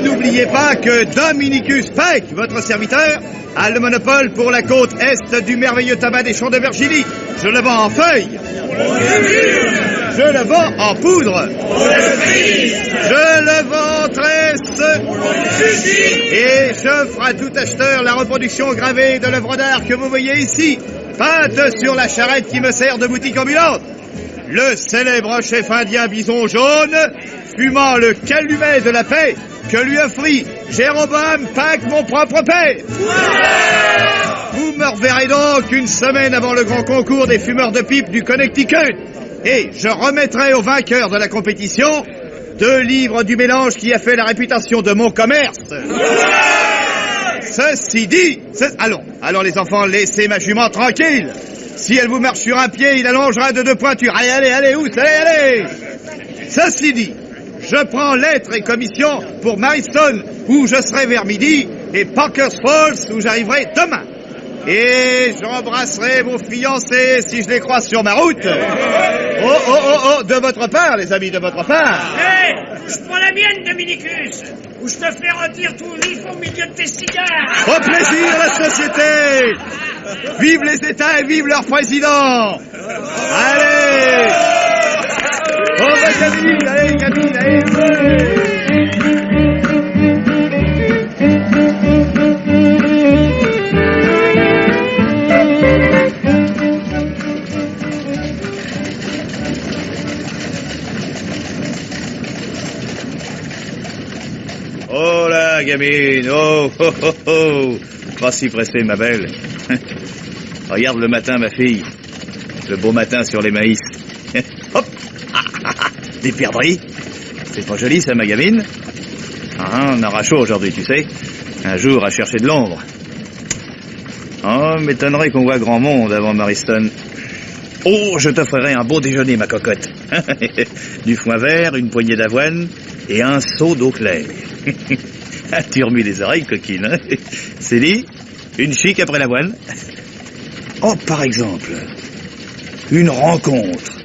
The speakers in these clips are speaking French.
n'oubliez pas que Dominicus Pike, votre serviteur, a le monopole pour la côte est du merveilleux tabac des champs de Virginie. Je le vends en feuilles. Je le vends en poudre. Je le vends en tresse. Et j'offre à tout acheteur la reproduction gravée de l'œuvre d'art que vous voyez ici, peinte sur la charrette qui me sert de boutique ambulante. Le célèbre chef indien Bison Jaune, fumant le calumet de la paix que lui offrit Jéroboam Pike, mon propre père. Vous me reverrez donc une semaine avant le grand concours des fumeurs de pipe du Connecticut. Et je remettrai au vainqueur de la compétition 2 livres du mélange qui a fait la réputation de mon commerce. Ceci dit... Allons les enfants, laissez ma jument tranquille. Si elle vous marche sur un pied, il allongera de 2 pointures. Allez, où allez. Ceci dit, je prends lettres et commissions pour Mariston, où je serai vers midi, et Parker's Falls, où j'arriverai demain. Et j'embrasserai vos fiancés si je les croise sur ma route. Oh, de votre part, les amis, de votre part. Hé, je prends la mienne, Dominicus, ou je te fais retirer tout vif au milieu de tes cigares. Au plaisir, la société. Vive les États et vive leur président. Allez. Oh, Camille, allez. Oh là, gamine, oh. Pas si pressée, ma belle. Regarde le matin, ma fille. Le beau matin sur les maïs. Hop. Des perdrix. C'est pas joli, ça, ma gamine. On aura chaud aujourd'hui, tu sais. Un jour à chercher de l'ombre. Oh, m'étonnerait qu'on voit grand monde avant Mariston. Oh, je t'offrirai un beau déjeuner, ma cocotte. Du foin vert, une poignée d'avoine et un seau d'eau claire. Tu remues les oreilles, coquine, hein? C'est dit, une chic après l'avoine. Oh, par exemple, une rencontre.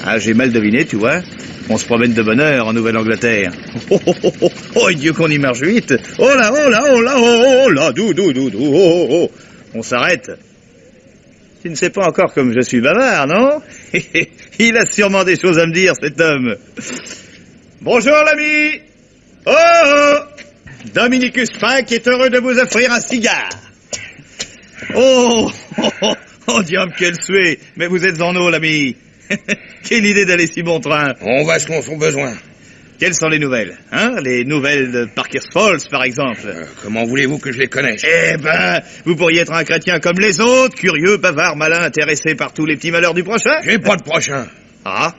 Ah, j'ai mal deviné, tu vois. On se promène de bonne heure en Nouvelle-Angleterre. Oh, Dieu qu'on y marche vite. Oh là, dou, oh. On s'arrête. Tu ne sais pas encore comme je suis bavard, non? Il a sûrement des choses à me dire, cet homme. Bonjour, l'ami. Oh, Dominicus Pike est heureux de vous offrir un cigare. Oh, diable, quel souhait. Mais vous êtes en eau, l'ami. Quelle idée d'aller si bon train. On va ce qu'on a besoin. Quelles sont les nouvelles, hein? Les nouvelles de Parker's Falls, par exemple. Comment voulez-vous que je les connaisse? Eh ben, vous pourriez être un chrétien comme les autres, curieux, bavard, malin, intéressé par tous les petits malheurs du prochain. J'ai pas de prochain. Ah?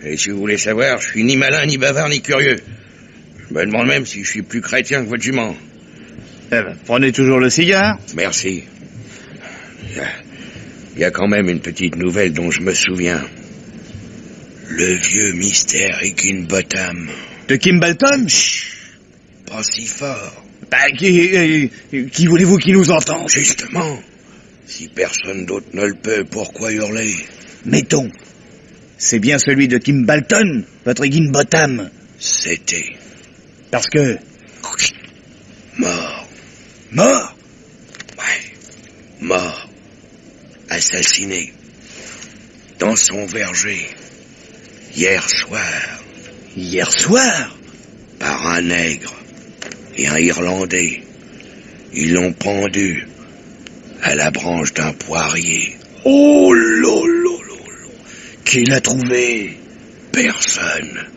Et si vous voulez savoir, je suis ni malin, ni bavard, ni curieux. Je me demande même si je suis plus chrétien que votre jument. Eh ben, prenez toujours le cigare. Merci. Il y a quand même une petite nouvelle dont je me souviens. Le vieux mystère Higginbottom. De Kimbalton? Chut, pas si fort. Bah, qui voulez-vous qui nous entende? Justement, si personne d'autre ne le peut, pourquoi hurler? Mettons, c'est bien celui de Kimbalton, votre Higginbottom. C'était. Parce que... Mort. Mort? Ouais, mort. Assassiné. Dans son verger. Hier soir. Hier soir? Par un nègre et un Irlandais. Ils l'ont pendu à la branche d'un poirier. Oh lolo. Qui l'a trouvé? Personne.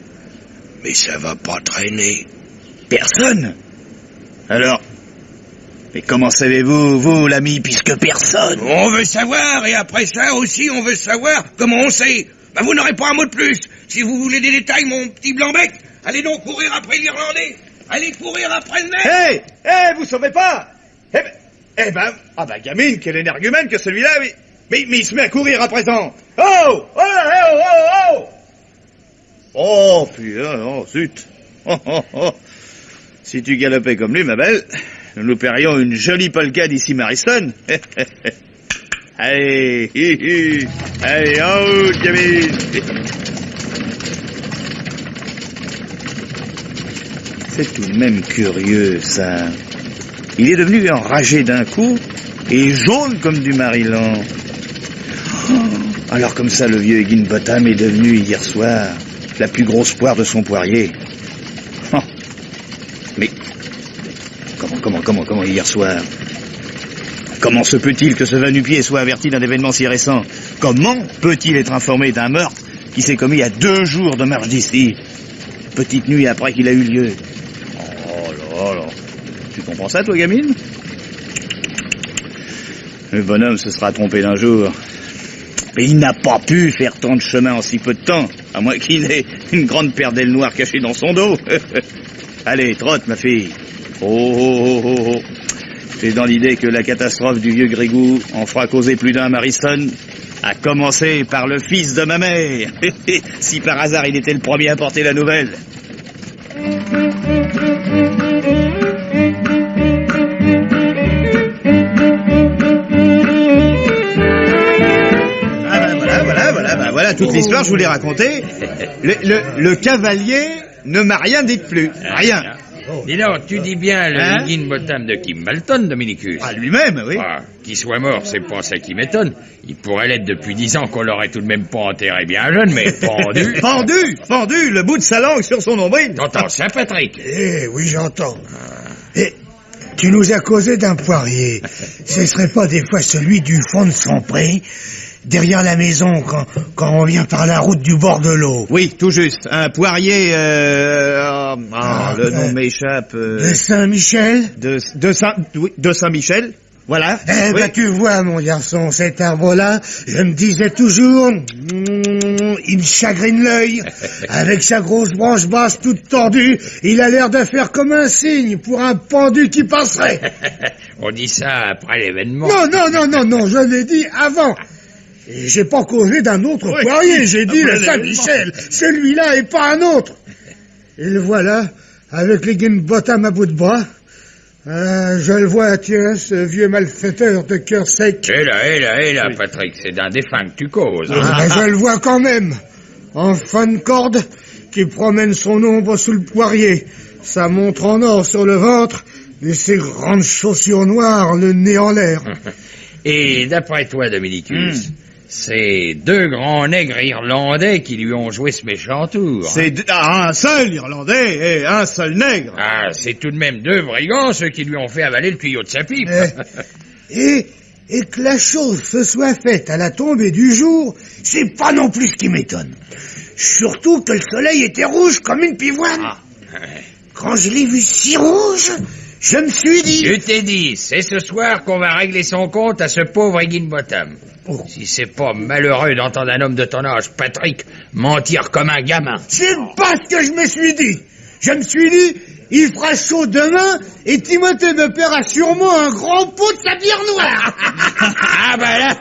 Mais ça va pas traîner. Personne? Alors, mais comment savez-vous, vous, l'ami, puisque personne? On veut savoir, et après ça aussi, on veut savoir comment on sait. Ben, vous n'aurez pas un mot de plus. Si vous voulez des détails, mon petit blanc-bec, allez donc courir après l'Irlandais. Allez courir après le nègre. Hé, vous sauvez pas? Gamine, quel énergumène que celui-là, mais il se met à courir à présent. Oh! Oh, putain, oh, zut. Oh. Si tu galopais comme lui, ma belle, nous paierions une jolie polka d'ici Mariston. Allez, en route, gamine. C'est tout de même curieux, ça. Il est devenu enragé d'un coup et jaune comme du Maryland. Oh, alors comme ça, le vieux Higginbotham est devenu, hier soir, la plus grosse poire de son poirier. Oh. Mais comment hier soir? Comment se peut-il que ce va-nu-pied soit averti d'un événement si récent? Comment peut-il être informé d'un meurtre qui s'est commis à 2 jours de marche d'ici? Petite nuit après qu'il a eu lieu. Oh là. Tu comprends ça, toi, gamine? Le bonhomme se sera trompé d'un jour. Mais il n'a pas pu faire tant de chemin en si peu de temps, à moins qu'il ait une grande paire d'ailes noires cachée dans son dos. Allez, trotte, ma fille. Oh. J'ai dans l'idée que la catastrophe du vieux Grégou en fera causer plus d'un Mariston, à commencer par le fils de ma mère. Si par hasard il était le premier à porter la nouvelle. Voilà toute l'histoire, je vous l'ai racontée. Le cavalier ne m'a rien dit de plus. Rien. Dis donc, tu dis bien le Higginbotham de Kimbolton, Dominicus. Ah, lui-même, oui. Ah, qu'il soit mort, c'est pas ça qui m'étonne. Il pourrait l'être depuis 10 ans qu'on l'aurait tout de même pas enterré bien jeune, mais pendu. Pendu, le bout de sa langue sur son nombril. T'entends ça, Patrick? Eh oui, j'entends. Et tu nous as causé d'un poirier. Ce serait pas des fois celui du fond de son pré, derrière la maison, quand on vient par la route du bord de l'eau? Oui, tout juste. Un poirier, le nom m'échappe. De Saint-Michel? De Saint-Michel. Voilà. Eh oui. ben, tu vois, mon garçon, cet arbre-là, je me disais toujours, il me chagrine l'œil. Avec sa grosse branche basse toute tordue, il a l'air de faire comme un signe pour un pendu qui passerait. On dit ça après l'événement. Non, je l'ai dit avant. Et j'ai pas causé d'un autre poirier, j'ai dit le Saint-Michel, celui-là et pas un autre. Et le voilà, avec les Higginbotham à bout de bras. Je le vois, tiens, ce vieux malfaiteur de cœur sec. Hé là, Patrick, c'est d'un défunt que tu causes. Je le vois quand même, en fin de corde, qui promène son ombre sous le poirier, sa montre en or sur le ventre, et ses grandes chaussures noires, le nez en l'air. Et d'après toi, Dominicus, c'est 2 grands nègres irlandais qui lui ont joué ce méchant tour. C'est un seul Irlandais et un seul nègre. Ah, c'est tout de même 2 brigands, ceux qui lui ont fait avaler le tuyau de sa pipe. Et que la chose se soit faite à la tombée du jour, c'est pas non plus ce qui m'étonne. Surtout que le soleil était rouge comme une pivoine. Quand je l'ai vu si rouge, je me suis dit... Je t'ai dit, c'est ce soir qu'on va régler son compte à ce pauvre Higginbotham. Si c'est pas malheureux d'entendre un homme de ton âge, Patrick, mentir comme un gamin. C'est pas ce que je me suis dit. Je me suis dit, il fera chaud demain et Timothée me paiera sûrement un grand pot de sa bière noire. Ah bah là,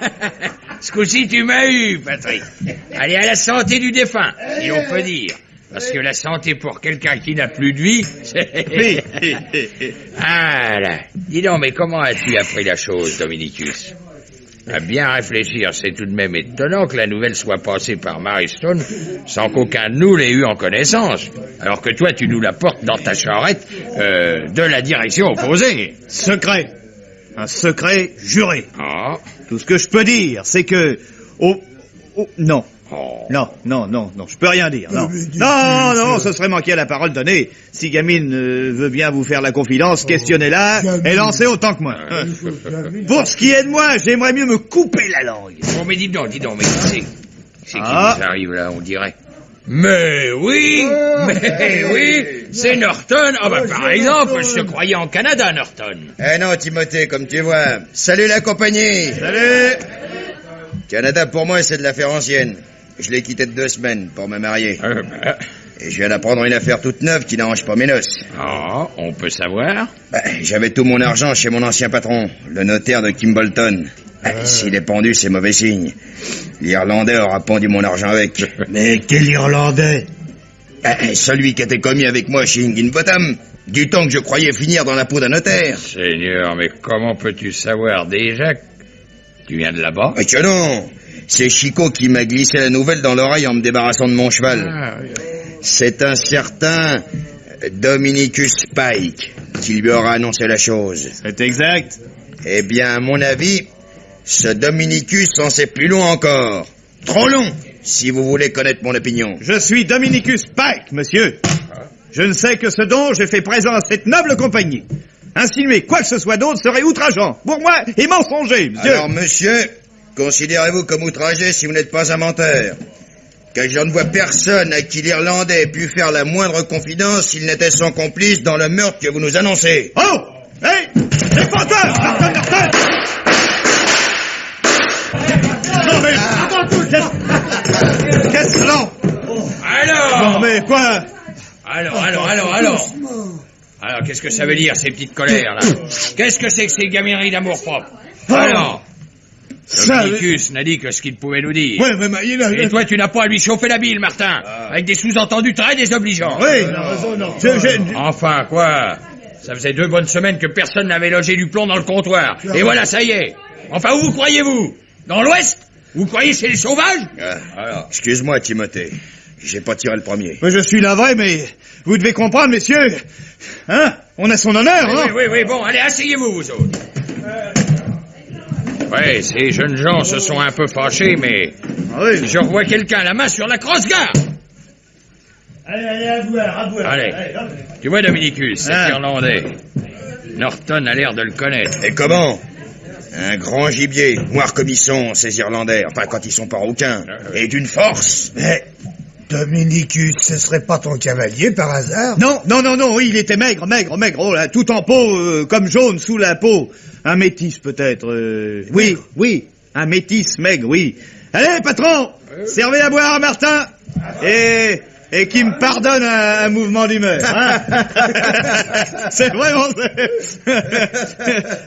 ce coup-ci tu m'as eu, Patrick. Allez, à la santé du défunt, si on peut dire. Parce que la santé pour quelqu'un qui n'a plus de vie, c'est... Ah là, dis donc, mais comment as-tu appris la chose, Dominicus? À bien réfléchir, c'est tout de même étonnant que la nouvelle soit passée par Mariston sans qu'aucun de nous l'ait eu en connaissance. Alors que toi, tu nous la portes dans ta charrette de la direction opposée. Secret. Un secret juré. Ah. Tout ce que je peux dire, c'est que... non. Oh. Non, je peux rien dire, non. Non, ce serait manquer à la parole donnée. Si Gamine veut bien vous faire la confidence, questionnez-la et lancez autant que moi. Pour ce qui est de moi, j'aimerais mieux me couper la langue. Bon, mais dis donc, mais c'est qui nous arrive là, on dirait. Mais oui, c'est Norton. Ah bah par exemple, je te croyais en Canada, Norton. Eh non, Timothée, comme tu vois. Salut la compagnie. Salut. Canada, pour moi, c'est de l'affaire ancienne. Je l'ai quitté de 2 semaines pour me marier. Et je viens d'apprendre une affaire toute neuve qui n'arrange pas mes noces. Ah, on peut savoir? J'avais tout mon argent chez mon ancien patron, le notaire de Kimbolton. S'il est pendu, c'est mauvais signe. L'Irlandais aura pendu mon argent avec. Mais quel Irlandais? Celui qui était commis avec moi chez Higginbotham, du temps que je croyais finir dans la peau d'un notaire. Seigneur, mais comment peux-tu savoir déjà que tu viens de là-bas? Mais que non! C'est Chico qui m'a glissé la nouvelle dans l'oreille en me débarrassant de mon cheval. C'est un certain Dominicus Pike, qui lui aura annoncé la chose. C'est exact. Eh bien, à mon avis, ce Dominicus en sait plus long encore. Trop long, si vous voulez connaître mon opinion. Je suis Dominicus Pike, monsieur. Je ne sais que ce dont j'ai fait présent à cette noble compagnie. Insinuer quoi que ce soit d'autre serait outrageant, pour moi, et mensonger, monsieur. Alors, monsieur, considérez-vous comme outragé si vous n'êtes pas un menteur. Car je ne vois personne à qui l'Irlandais ait pu faire la moindre confidence s'il n'était son complice dans le meurtre que vous nous annoncez. Oh! Hé! Défenseur! Norton! Non mais... Qu'est-ce que cela? Alors Non mais quoi? Alors, qu'est-ce que ça veut dire, ces petites colères, là? Qu'est-ce que c'est que ces gamineries d'amour-propre? Alors Dominicus n'a dit que ce qu'il pouvait nous dire. Ouais, mais Et toi, tu n'as pas à lui chauffer la bile, Martin, avec des sous-entendus très désobligeants. Oui, il a raison, non. Enfin, quoi? Ça faisait 2 bonnes semaines que personne n'avait logé du plomb dans le comptoir. Et voilà, ça y est. Enfin, où vous croyez-vous? Dans l'Ouest? Vous croyez c'est les sauvages? Alors. Excuse-moi, Timothée. J'ai pas tiré le premier. Je suis navré, mais vous devez comprendre, messieurs. Hein? On a son honneur, hein? Oui, bon, allez, asseyez-vous, vous autres. Ouais, ces jeunes gens se sont un peu fâchés, mais... Oui. Je revois quelqu'un la main sur la crosse-garde. Allez, à boire. Allez. Tu vois, Dominicus, cet Irlandais. Norton a l'air de le connaître. Et comment? Un grand gibier, noirs comme ils sont, ces Irlandais, enfin quand ils sont pas rouquins, et d'une force. Mais, Dominicus, ce serait pas ton cavalier par hasard? Non, oui, il était maigre, oh là, tout en peau, comme jaune sous la peau. Un métis, peut-être, oui, un métis maigre, oui. Allez, patron, servez à boire à Martin, et qui me pardonne un mouvement d'humeur. Hein? C'est vraiment...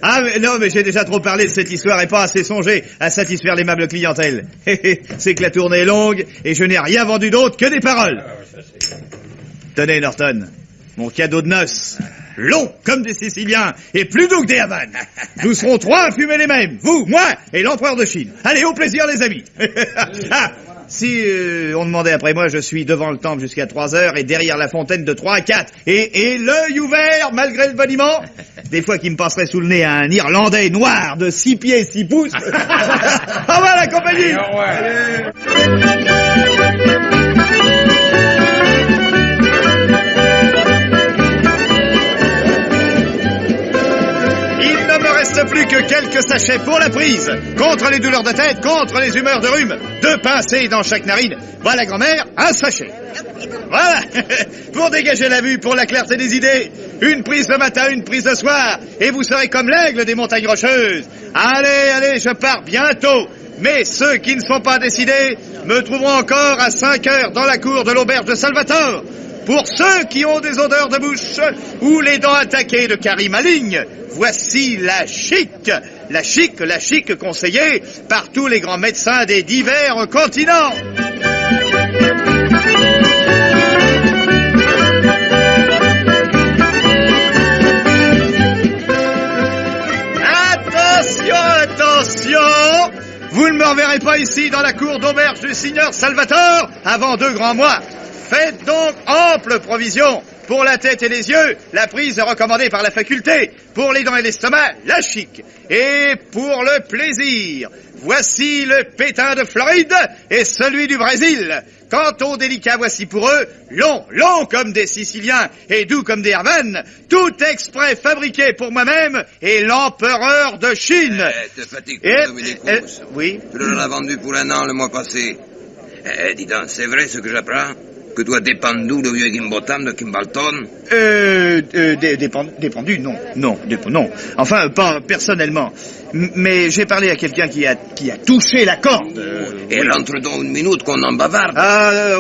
Ah, mais non, mais j'ai déjà trop parlé de cette histoire et pas assez songé à satisfaire l'aimable clientèle. C'est que la tournée est longue et je n'ai rien vendu d'autre que des paroles. Tenez, Norton, mon cadeau de noces. Long comme des Siciliens et plus doux que des Havanes. Nous serons 3 à fumer les mêmes, vous, moi et l'empereur de Chine. Allez, au plaisir, les amis. Si on demandait après moi, je suis devant le temple jusqu'à 3 heures et derrière la fontaine de 3 à 4. Et l'œil ouvert, malgré le boniment. Des fois qu'il me passerait sous le nez un Irlandais noir de 6 pieds 6 pouces. Au revoir la compagnie. Plus que quelques sachets pour la prise. Contre les douleurs de tête, contre les humeurs de rhume. 2 pincées dans chaque narine. Voilà, grand-mère, un sachet. Voilà. Pour dégager la vue, pour la clarté des idées. Une prise le matin, une prise le soir. Et vous serez comme l'aigle des montagnes rocheuses. Allez, je pars bientôt. Mais ceux qui ne sont pas décidés me trouveront encore à 5 heures dans la cour de l'auberge de Salvatore. Pour ceux qui ont des odeurs de bouche ou les dents attaquées de caries malignes, voici la chic conseillée par tous les grands médecins des divers continents. Attention! Vous ne me reverrez pas ici dans la cour d'auberge du signor Salvatore avant 2 grands mois. Faites donc ample provision. Pour la tête et les yeux, la prise est recommandée par la faculté. Pour les dents et l'estomac, la chic. Et pour le plaisir, voici le pétain de Floride et celui du Brésil. Quant aux délicats, voici pour eux, long comme des Siciliens et doux comme des Havanes, tout exprès fabriqué pour moi-même et l'empereur de Chine. Te fatigue pas, Dominicus. Oui. Tu l'en as vendu pour 1 an le mois passé. Dis donc, c'est vrai ce que j'apprends? Que toi dépendu de vieux Gimbotam de Kimbalton? Dépendu, non. Enfin, pas personnellement. Mais j'ai parlé à quelqu'un qui a touché la corde. Et rentre donc 1 minute qu'on en bavarde.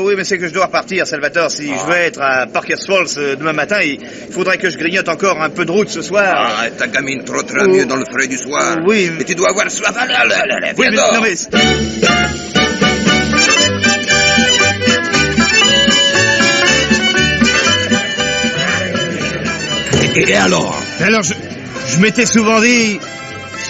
Oui, mais c'est que je dois repartir, Salvatore. Si je veux être à Parker's Falls demain matin, il faudrait que je grignote encore un peu de route ce soir. Ta gamine trottera mieux dans le frais du soir. Oui. Mais tu dois avoir soif. Allez, Oui, viens mais, donc. non, mais... Et alors? Alors, je m'étais souvent dit,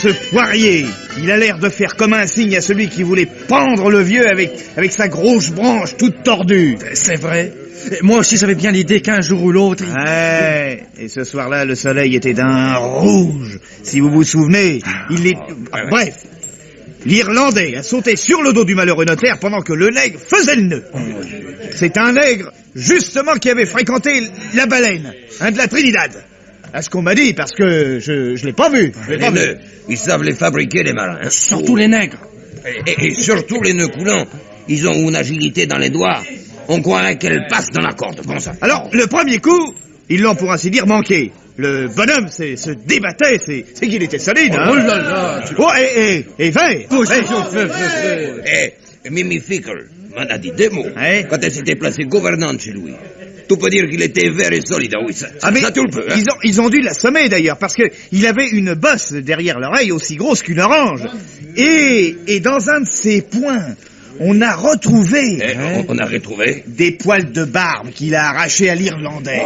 ce poirier, il a l'air de faire comme un signe à celui qui voulait pendre le vieux avec sa grosse branche toute tordue. C'est vrai. Moi aussi, j'avais bien l'idée qu'un jour ou l'autre... Ouais, et ce soir-là, le soleil était d'un rouge. Si vous vous souvenez, bref, l'Irlandais a sauté sur le dos du malheureux notaire pendant que le nègre faisait le nœud. C'est un nègre, justement, qui avait fréquenté la baleine, de la Trinidad. À ce qu'on m'a dit, parce que je l'ai pas vu. Les nœuds, ils savent les fabriquer, les marins. Hein. Surtout les nègres. Et surtout les nœuds coulants. Ils ont une agilité dans les doigts. On croirait qu'elles passent dans la corde, comme ça. Alors, le premier coup, ils l'ont pour ainsi dire manqué. Le bonhomme se débattait, c'est qu'il était solide, hein. Oh là là. Oh, et vert. Mimi Fickle m'en a dit des mots. Ouais. Quand elle s'était placée gouvernante chez lui. Tu peux dire qu'il était vert et solide, oui, ça Mais tu le peux. Hein. ils ont dû l'assommer d'ailleurs, parce que il avait une bosse derrière l'oreille aussi grosse qu'une orange. Et dans un de ses poings, on a retrouvé... On a retrouvé des poils de barbe qu'il a arrachés à l'Irlandais.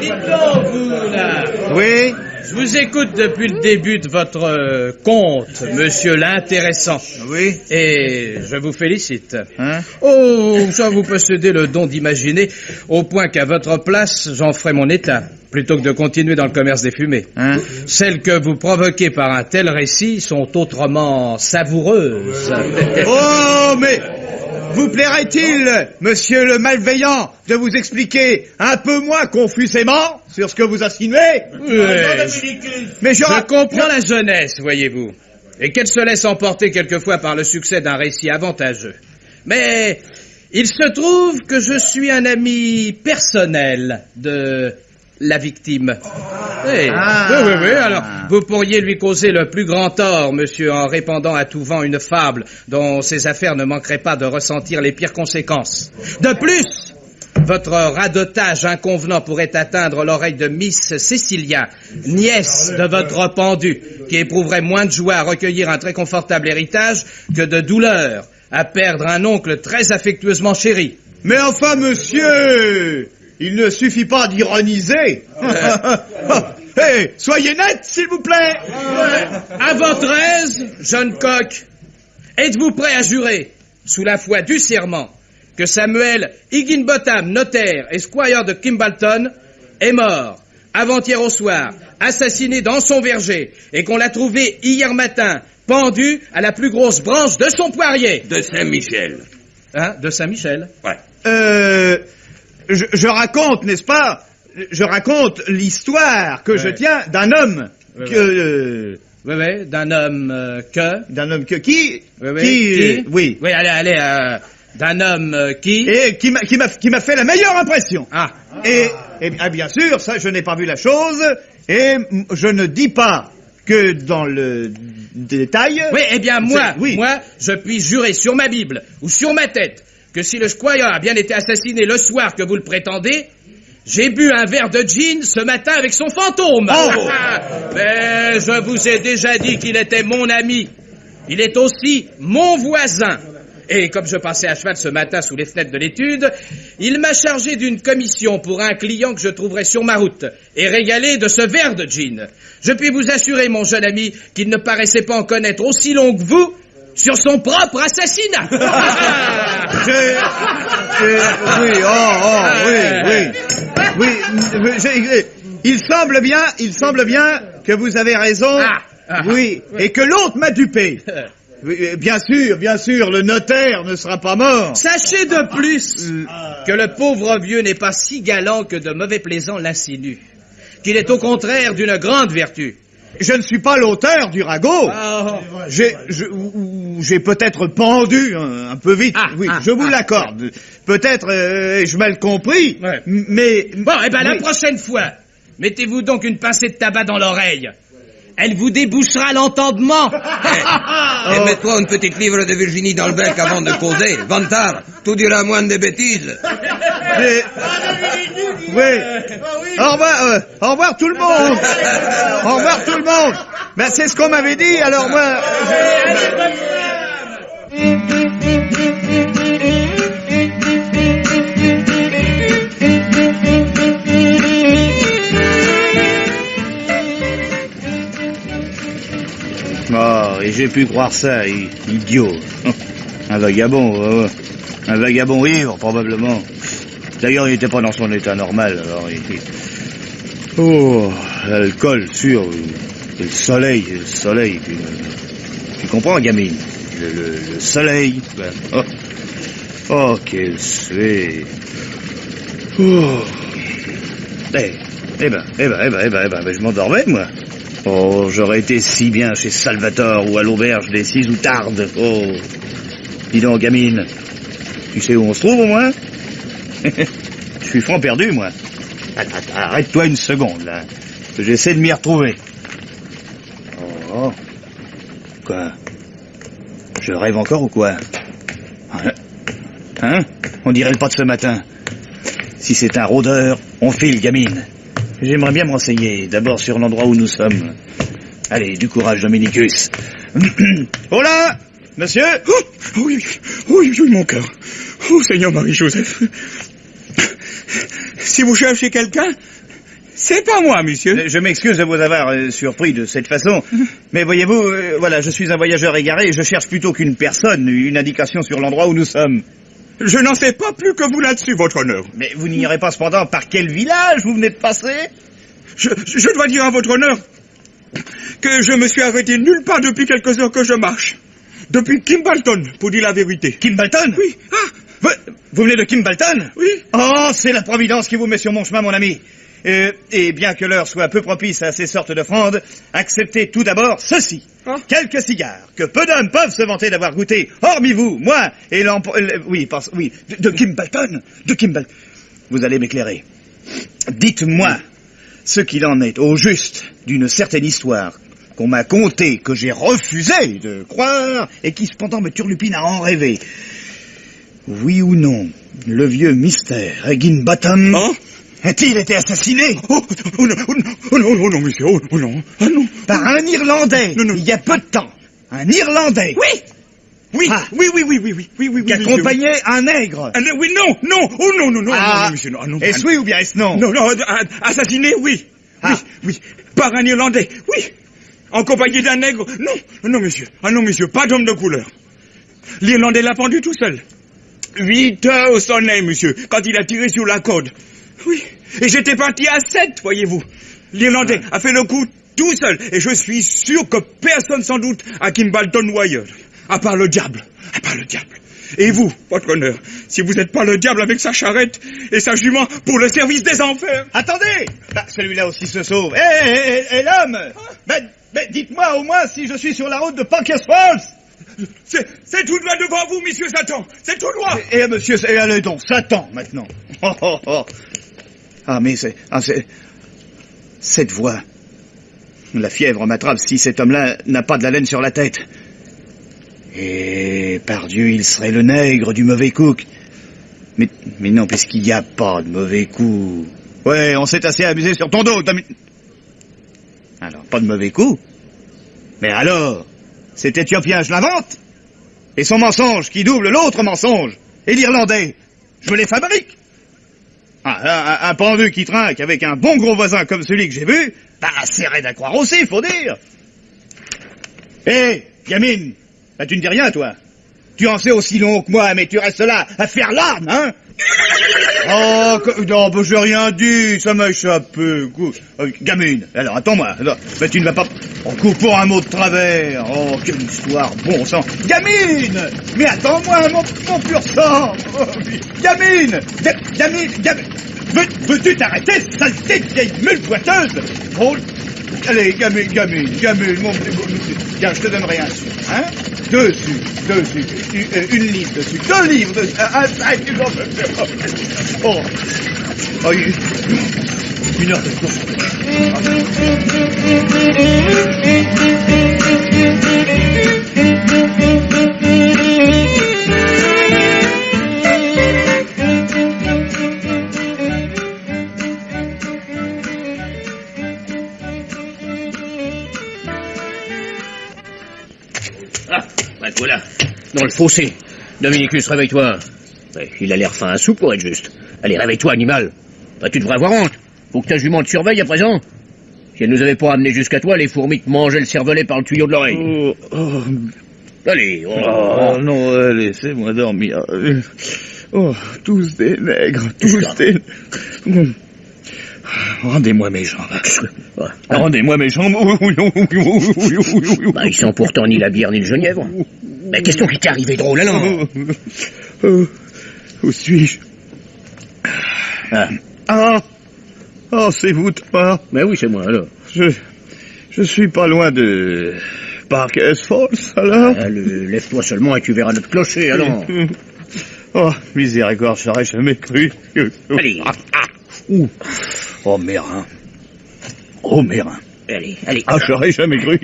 Dites donc, vous, là. Oui. Je vous écoute depuis le début de votre conte, monsieur l'intéressant. Oui. Et je vous félicite. Hein? Oh, ça vous possédez le don d'imaginer, au point qu'à votre place, j'en ferai mon état, plutôt que de continuer dans le commerce des fumées. Hein? Celles que vous provoquez par un tel récit sont autrement savoureuses. Oh, mais... Vous plairait-il, monsieur le malveillant, de vous expliquer un peu moins confusément sur ce que vous insinuez? Mais Je comprends la jeunesse, voyez-vous, et qu'elle se laisse emporter quelquefois par le succès d'un récit avantageux. Mais il se trouve que je suis un ami personnel de la victime. Oui, oui, alors vous pourriez lui causer le plus grand tort, monsieur, en répandant à tout vent une fable dont ses affaires ne manqueraient pas de ressentir les pires conséquences. De plus, votre radotage inconvenant pourrait atteindre l'oreille de Miss Cecilia, nièce de votre pendu, qui éprouverait moins de joie à recueillir un très confortable héritage que de douleur à perdre un oncle très affectueusement chéri. Mais enfin, monsieur, il ne suffit pas d'ironiser. Hey, soyez net, s'il vous plaît. À votre aise, jeune coq. Êtes-vous prêt à jurer, sous la foi du serment, que Samuel Higginbotham, notaire et squire de Kimbalton, est mort, avant-hier au soir, assassiné dans son verger, et qu'on l'a trouvé hier matin, pendu à la plus grosse branche de son poirier? De Saint-Michel. Hein, de Saint-Michel? Ouais. Je raconte, n'est-ce pas? Je raconte l'histoire que je tiens d'un homme que... Oui, d'un homme que... D'un homme que qui? Qui? Oui. Oui, allez, d'un homme qui... Et qui m'a fait la meilleure impression. Ah. Et bien sûr, ça, je n'ai pas vu la chose, et je ne dis pas que dans le détail... Oui, eh bien, moi, oui. je puis jurer sur ma Bible, ou sur ma tête, que si le squire a bien été assassiné le soir que vous le prétendez, j'ai bu un verre de gin ce matin avec son fantôme. Oh. Mais je vous ai déjà dit qu'il était mon ami. Il est aussi mon voisin. Et comme je passais à cheval ce matin sous les fenêtres de l'étude, il m'a chargé d'une commission pour un client que je trouverai sur ma route et régalé de ce verre de gin. Je puis vous assurer, mon jeune ami, qu'il ne paraissait pas en connaître aussi long que vous sur son propre assassinat. Oui, il semble bien que vous avez raison. Oui, et que l'autre m'a dupé. Bien sûr, le notaire ne sera pas mort. Sachez de plus que le pauvre vieux n'est pas si galant que de mauvais plaisants l'insinuent, qu'il est au contraire d'une grande vertu. Je ne suis pas l'auteur du ragot. J'ai peut-être pendu un peu vite. Je vous l'accorde. Peut-être ai-je mal compris, mais... Bon, la prochaine fois, mettez-vous donc une pincée de tabac dans l'oreille. Elle vous débouchera l'entendement. Et mets-toi une petite livre de Virginie dans le bec avant de causer. Vantard, tout dira moins de bêtises. Au revoir tout le monde. Au revoir tout le monde. Ben, c'est ce qu'on m'avait dit, alors moi... Oh, et j'ai pu croire ça, idiot. Un vagabond ivre, probablement. D'ailleurs, il n'était pas dans son état normal, alors Oh, l'alcool, sûr, et le soleil, puis, tu comprends, gamine? Le soleil, ben, oh, quel sué. Oh. Eh ben, je m'endormais, moi. Oh, j'aurais été si bien chez Salvatore ou à l'auberge des 6 Outardes. Oh. Dis donc, gamine, tu sais où on se trouve, au moins? Je suis franc perdu, moi. Arrête-toi une seconde, là, que j'essaie de m'y retrouver. Oh. Quoi? Je rêve encore ou quoi? Hein? On dirait le pas de ce matin. Si c'est un rôdeur, on file, gamine. J'aimerais bien me renseigner, d'abord sur l'endroit où nous sommes. Allez, du courage, Dominicus. Oh là! Monsieur? Oh, oui, mon cœur. Oh, Seigneur Marie-Joseph. Si vous cherchez quelqu'un, c'est pas moi, monsieur. Je m'excuse de vous avoir surpris de cette façon, mais voyez-vous, voilà, je suis un voyageur égaré et je cherche plutôt qu'une personne, une indication sur l'endroit où nous sommes. Je n'en sais pas plus que vous là-dessus, votre honneur. Mais vous n'ignorez pas cependant par quel village vous venez de passer? Je dois dire à votre honneur que je me suis arrêté nulle part depuis quelques heures que je marche. Depuis Kimbalton, pour dire la vérité. Kimbalton? Oui. Ah! Vous venez de Kimbalton? Oui. Oh, c'est la providence qui vous met sur mon chemin, mon ami. Et bien que l'heure soit peu propice à ces sortes de frondes, acceptez tout d'abord ceci. Ah. Quelques cigares que peu d'hommes peuvent se vanter d'avoir goûté, hormis vous, moi, et de Kimbalton. Vous allez m'éclairer. Dites-moi ce qu'il en est au juste d'une certaine histoire qu'on m'a contée, que j'ai refusé de croire, et qui cependant me turlupine à en rêver. Oui ou non, le vieux mystère Higginbottom a-t-il été assassiné? Oh non, monsieur, oh non. Par un Irlandais, Non. il y a peu de temps. Un Irlandais. Oui, Qui accompagnait un nègre. Oui, non, non, monsieur, non. Est-ce oui ou bien est-ce non? Non, assassiné, oui. Oui, par un Irlandais, oui. En compagnie d'un nègre, non, monsieur. Ah non, monsieur, pas d'homme de couleur. L'Irlandais l'a pendu tout seul. 8 heures au sonnet, monsieur, quand il a tiré sur la corde. Oui, et j'étais parti à 7, voyez-vous. L'Irlandais a fait le coup tout seul, et je suis sûr que personne sans doute à Kimbalton ou ailleurs, à part le diable. Et vous, votre honneur, si vous n'êtes pas le diable avec sa charrette et sa jument pour le service des enfers. Attendez! Celui-là aussi se sauve. Hé, l'homme! Mais dites-moi au moins si je suis sur la route de Parker's Falls! C'est tout droit devant vous, monsieur Satan. C'est tout droit. Et monsieur, allez donc, Satan, maintenant. Oh. Ah, mais cette voix. La fièvre m'attrape si cet homme-là n'a pas de la laine sur la tête. Et par Dieu, il serait le nègre du mauvais cook. Mais non, puisqu'il n'y a pas de mauvais coup. Ouais, on s'est assez amusé sur ton dos. Alors, pas de mauvais coup? Mais alors, cet Éthiopien, je l'invente? Et son mensonge qui double l'autre mensonge? Et l'Irlandais, je me les fabrique? Un pendu qui trinque avec un bon gros voisin comme celui que j'ai vu, c'est raide à croire aussi, faut dire. Hé, gamine, tu ne dis rien, toi? Tu en sais aussi long que moi, mais tu restes là à faire l'arme, hein? Oh, non, j'ai rien dit, ça m'a échappé. Gamine, alors attends-moi, mais tu ne vas pas... On coupe pour un mot de travers. Oh, quelle histoire, bon sang. Gamine! Mais attends-moi, mon pur sang. Gamine! Veux-tu t'arrêter, saleté de vieille mule boiteuse? Oh, allez, gamine, mon petit beau... Tiens, je te donnerai un sucre, hein? 2 sucres, une livre de sucre, 2 livres de sucre, un sac, j'en peux plus. Oh, une heure de course. Voilà, dans le fossé. Dominicus, réveille-toi. Il a l'air fin à soupe pour être juste. Allez, réveille-toi, animal. Tu devrais avoir honte. Faut que ta jument te surveille à présent. Si elle nous avait pas amené jusqu'à toi, les fourmis te mangeaient le cervelet par le tuyau de l'oreille. Allez, non, laissez-moi dormir. Oh, tous des nègres, tous des... Rendez-moi mes jambes. Rendez-moi mes jambes. Bah, ils sont pourtant ni la bière ni le genièvre. Mais question qui t'est arrivé drôle, alors? Où suis-je? Oh, c'est vous, Thomas. Mais oui, c'est moi, alors. Je suis pas loin de... Parkes Falls, alors? Lève-toi seulement et tu verras notre clocher, alors. Oh, miséricorde, j'aurais jamais cru. Allez. Oh, Mérin. Oh, Mérin. Allez. J'aurais jamais cru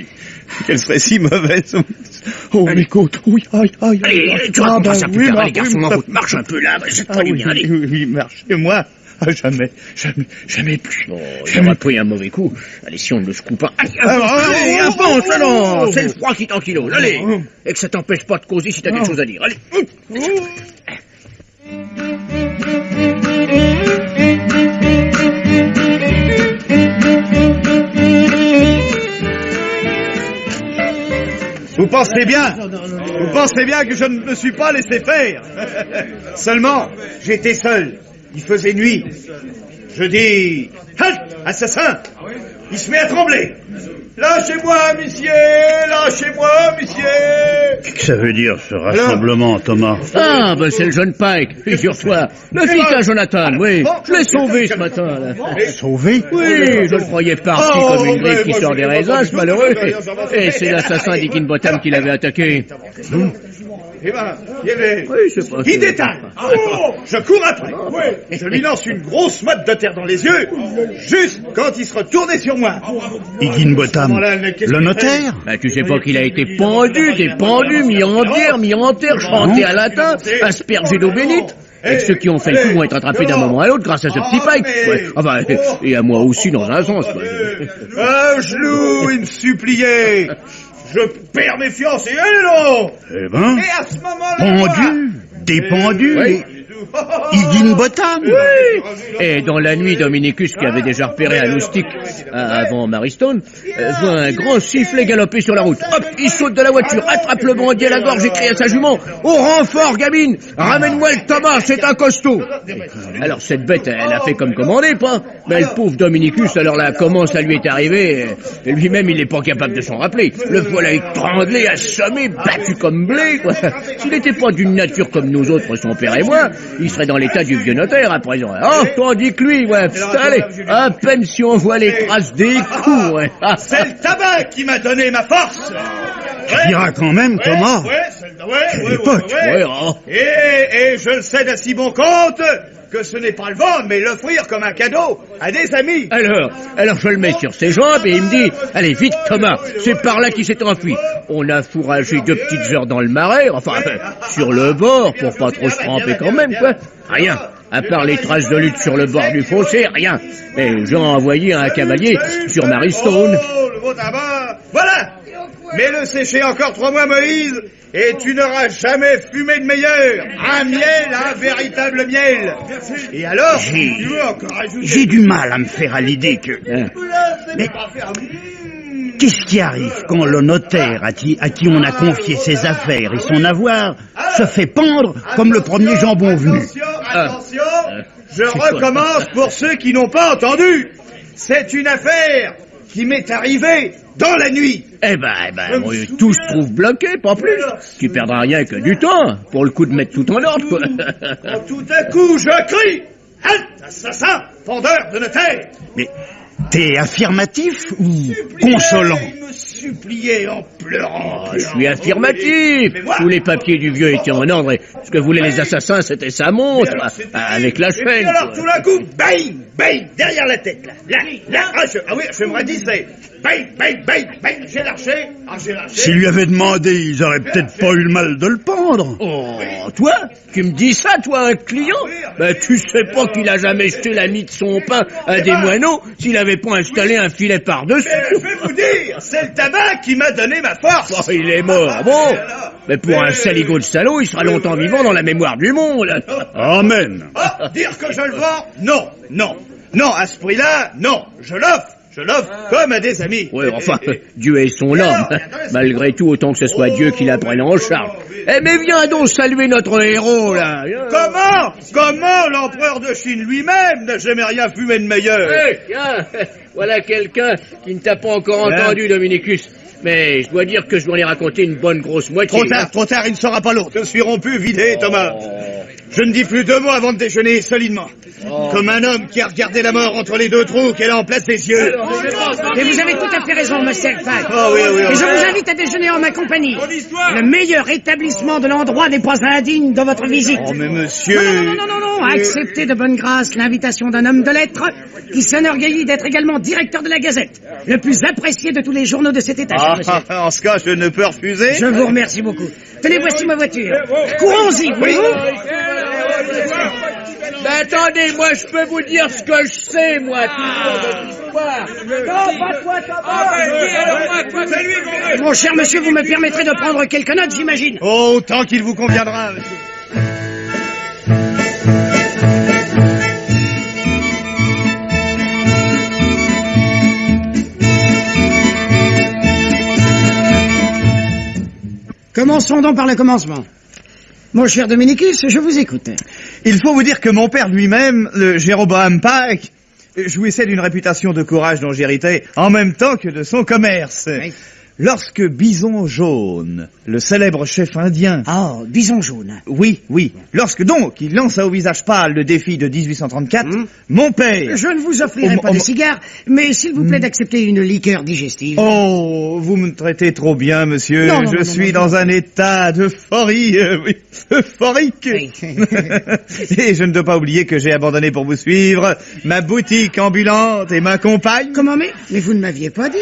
qu'elle serait si mauvaise. Oh, mes côtes, oui, aïe. Allez, tu racontes ça plus tard, les garçons en route. Marche un peu là, c'est très bien, allez. Oui, marchez-moi. Jamais plus. Bon, il aura pris un mauvais coup. Allez, si on ne le secoue pas. Allez, avance, alors. C'est le froid qui t'enquilose, allez. Et que ça t'empêche pas de causer si t'as quelque chose à dire, allez. Vous pensez bien que je ne me suis pas laissé faire. Seulement, j'étais seul. Il faisait nuit. Je dis, halte, assassin. Il se met à trembler. Lâchez-moi, monsieur. Qu'est-ce que ça veut dire, ce rassemblement, Thomas? Ah, ben c'est le jeune Pike, figure-toi. Le fils à Jonathan, oui. Je l'ai sauvé ce matin, là. Sauvé? Oui, je le croyais parti comme une griffe qui sort des raisins, ce malheureux. Et c'est l'assassin d'Higginbotham qui l'avait attaqué. Eh ben, il y avait... Oui, c'est pas... Qui détaille. Je cours après. Je lui lance une grosse motte de terre dans les yeux, juste quand il se retournait sur moi. Higginbotham, le notaire? Ben, tu sais pas qu'il a été pendu, mis en bière, mis en terre, chanté à latin, aspergé d'eau bénite. Et que ceux qui ont fait le coup vont être attrapés d'un moment à l'autre grâce à ce petit Pike. Ouais. Enfin, et à moi aussi dans un sens. À genoux, il me suppliait. Je perds mes fiancés, non. Eh ben, et à ce moment-là, pendu, dépendu, oui. Higginbotham. Oui. Et dans la nuit, Dominicus, qui avait déjà repéré un loustic avant Marystone, voit un grand sifflet galoper sur la route. Hop, il saute de la voiture, attrape le bandier à la gorge et crie à sa jument: au renfort, gamine, ramène-moi le Thomas, c'est un costaud. Alors cette bête, elle a fait comme commandé, pas? Mais le pauvre Dominicus, alors là, comment ça lui est arrivé? Et lui-même, il n'est pas capable de s'en rappeler. Le voilà étranglé, assommé, battu comme blé, quoi. S'il n'était pas d'une nature comme nous autres, son père et moi, il serait dans l'état du vieux notaire à présent. Oh, tandis que lui, ouais, putain, allez, à peine si on voit les traces des coups, ouais. C'est le tabac qui m'a donné ma force. Tu diras quand même, Thomas. L'époque. Et je le sais d'un si bon compte que ce n'est pas le vendre, mais l'offrir comme un cadeau à des amis. Alors je le mets sur ses jambes et il me dit: allez, vite, Thomas, c'est par là qu'il s'est enfui. On a fourragé 2 petites heures dans le marais, enfin, sur le bord, pour pas trop se tremper quand même, quoi. Rien. À part les traces de lutte sur le bord du fossé, rien. Et j'ai envoyé un cavalier sur Marystone. Oh, le beau tabac. Voilà. Mets-le sécher encore 3 mois, Moïse, et tu n'auras jamais fumé de meilleur. Un miel, un véritable miel. Et alors, tu veux encore ajouter... J'ai du mal à me faire à l'idée que... Mais qu'est-ce qui arrive quand le notaire à qui on a confié ses affaires et son avoir se fait pendre comme le premier jambon venu? Attention, je recommence pour ceux qui n'ont pas entendu. C'est une affaire qui m'est arrivée dans la nuit. Eh ben, tout se trouve bloqué, pas plus. Tu perdras rien que du temps, pour le coup de mettre tout en ordre, quoi. Quand tout à coup, je crie: halte, assassin, vendeur de notaire. Mais t'es affirmatif ou consolant? Il me suppliait en pleurant. Je suis affirmatif. Tous les papiers du vieux étaient en ordre et ce que voulaient les assassins, c'était sa montre, avec la chaîne. Et alors, tout d'un coup, bang, bang, derrière la tête, là, je me radissais. Bang, bang, bang, bang, j'ai lâché. S'il lui avait demandé, ils auraient peut-être pas eu le mal de le pendre. Oh, toi? Tu me dis ça, toi, un client? Ben, tu sais pas qu'il a jamais jeté la mie de son pain à des moineaux s'il avait pas installé un filet par-dessus. Je vais vous dire, c'est le tabac qui m'a donné ma force. Oh, il est mort, bon. Mais pour un saligot de salaud, il sera longtemps vivant dans la mémoire du monde. Amen. Dire que je le vends? Non, à ce prix-là, non, je l'offre. Je l'offre comme à des amis. Ouais, enfin, Dieu est son homme. Malgré tout, autant que ce soit Dieu qui la prenne en charge. Eh, mais viens donc saluer notre héros, là. Comment l'empereur de Chine lui-même n'a jamais rien fumé de meilleur? Eh, tiens, voilà quelqu'un qui ne t'a pas encore entendu, Dominicus. Mais je dois dire que je m'en ai raconté une bonne grosse moitié. Trop tard, il ne sera pas l'autre. Je suis rompu, vidé, Thomas. Je ne dis plus 2 mots avant de déjeuner solidement. Comme un homme qui a regardé la mort entre les 2 trous qu'elle a en place des yeux. Et vous avez tout à fait raison, monsieur Pike. Oui. Et je vous invite à déjeuner en ma compagnie. Le meilleur établissement de l'endroit n'est pas indigne de votre visite. Oh, mais monsieur... Non, acceptez de bonne grâce l'invitation d'un homme de lettres qui s'enorgueillit d'être également directeur de la Gazette, le plus apprécié de tous les journaux de cet étage, monsieur. En ce cas, je ne peux refuser. Je vous remercie beaucoup. Tenez, voici ma voiture. Courons-y, voyez-vous. Mais attendez, moi je peux vous dire ce que je sais, moi. Mon cher monsieur, vous me permettrez de prendre quelques notes, j'imagine. Oh, autant qu'il vous conviendra, monsieur. Commençons donc par le commencement. Mon cher Dominicus, je vous écoute. Il faut vous dire que mon père lui-même, le Jéroboam Pike, jouissait d'une réputation de courage dont j'héritais en même temps que de son commerce. Oui. Lorsque Bison Jaune, le célèbre chef indien... Oh, Bison Jaune. Oui. Lorsque donc il lança au visage pâle le défi de 1834, mon père... Je ne vous offrirai pas de cigares, mais s'il vous plaît d'accepter une liqueur digestive. Oh, vous me traitez trop bien, monsieur. Je suis dans un état d'euphorie, euphorique. Oui. Et je ne dois pas oublier que j'ai abandonné pour vous suivre ma boutique ambulante et ma compagne. Comment, mais vous ne m'aviez pas dit.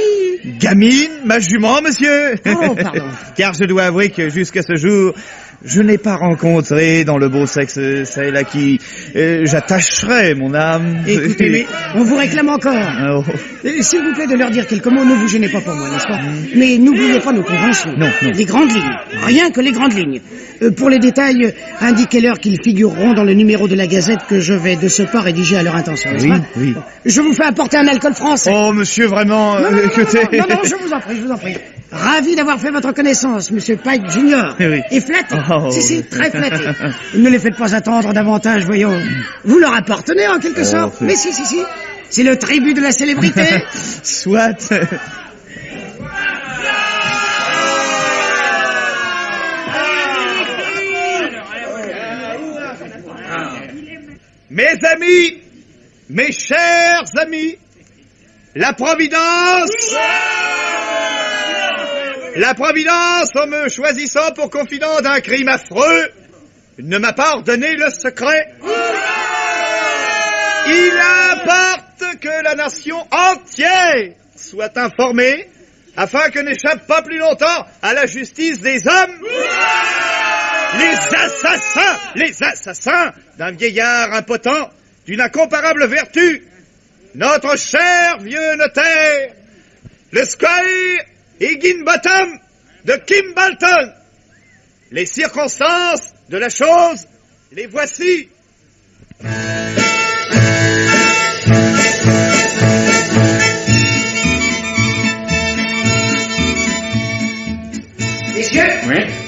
Gamine, ma jument, monsieur. Oh, pardon. Car je dois avouer que jusqu'à ce jour, je n'ai pas rencontré dans le beau sexe celle à qui j'attacherai mon âme. Écoutez, mais on vous réclame encore. Oh. S'il vous plaît de leur dire quelques mots, ne vous gênez pas pour moi, n'est-ce pas? Mais n'oubliez pas nos conventions. Non. Les grandes lignes. Rien que les grandes lignes. Pour les détails, indiquez-leur qu'ils figureront dans le numéro de la Gazette que je vais de ce pas rédiger à leur intention, n'est-ce pas? Oui. Je vous fais apporter un alcool français. Oh, monsieur, vraiment, écoutez... Non, je vous en prie. Ravi d'avoir fait votre connaissance, monsieur Pike Junior. Oui. Et flatté. Oh. Si, très flatté. Ne les faites pas attendre davantage, voyons. Vous leur appartenez en quelque sorte. Mais si. C'est le tribut de la célébrité. Soit... Mes amis, mes chers amis, la Providence, en me choisissant pour confident d'un crime affreux, ne m'a pas ordonné le secret. Il importe que la nation entière soit informée afin que n'échappe pas plus longtemps à la justice des hommes les assassins d'un vieillard impotent, d'une incomparable vertu, notre cher vieux notaire, le Squire Higginbottom de Kimbalton. Les circonstances de la chose, les voici. Messieurs,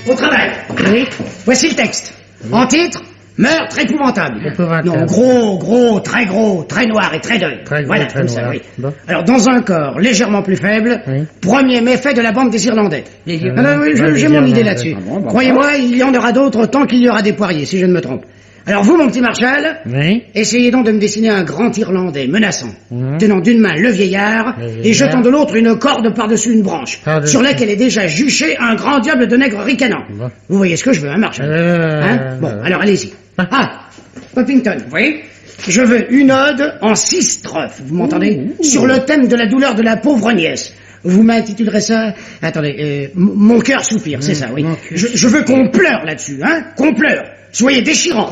au travail. Oui. Voici le texte. En titre, meurtre épouvantable. Non, gros, très noir et très deuil. Voilà, comme ça, oui. Bon. Alors, dans un corps légèrement plus faible, premier méfait de la bande des Irlandais. J'ai mon idée là-dessus. Croyez-moi, il y en aura d'autres tant qu'il y aura des poiriers, si je ne me trompe. Alors vous, mon petit Marshal, essayez donc de me dessiner un grand Irlandais menaçant, tenant d'une main le vieillard et jetant de l'autre une corde par-dessus une branche, sur laquelle est déjà juché un grand diable de nègre ricanant. Vous voyez ce que je veux, hein, Marshal? Bon, alors allez-y. Poppington, vous voyez? Je veux une ode en 6 strophes, vous m'entendez? Sur le thème de la douleur de la pauvre nièce. Vous m'intitulerez ça... Attendez, mon cœur soupire, c'est ça, oui. Je veux qu'on pleure là-dessus, hein? Qu'on pleure. Soyez déchirants.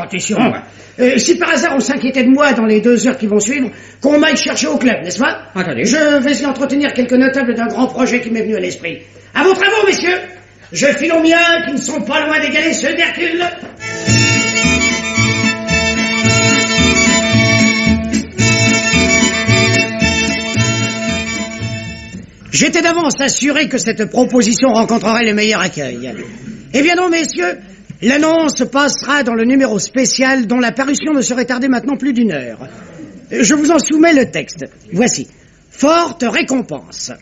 Si par hasard on s'inquiétait de moi dans les 2 heures qui vont suivre, qu'on m'aille chercher au club, n'est-ce pas? Attendez. Je vais y entretenir quelques notables d'un grand projet qui m'est venu à l'esprit. À vos travaux, messieurs. Je file aux miens qui ne sont pas loin d'égaler ceux d'Hercule. J'étais d'avance assuré que cette proposition rencontrerait le meilleur accueil. Eh bien non, messieurs, l'annonce passera dans le numéro spécial dont la parution ne serait tardée maintenant plus d'1 heure. Je vous en soumets le texte. Voici. Forte récompense.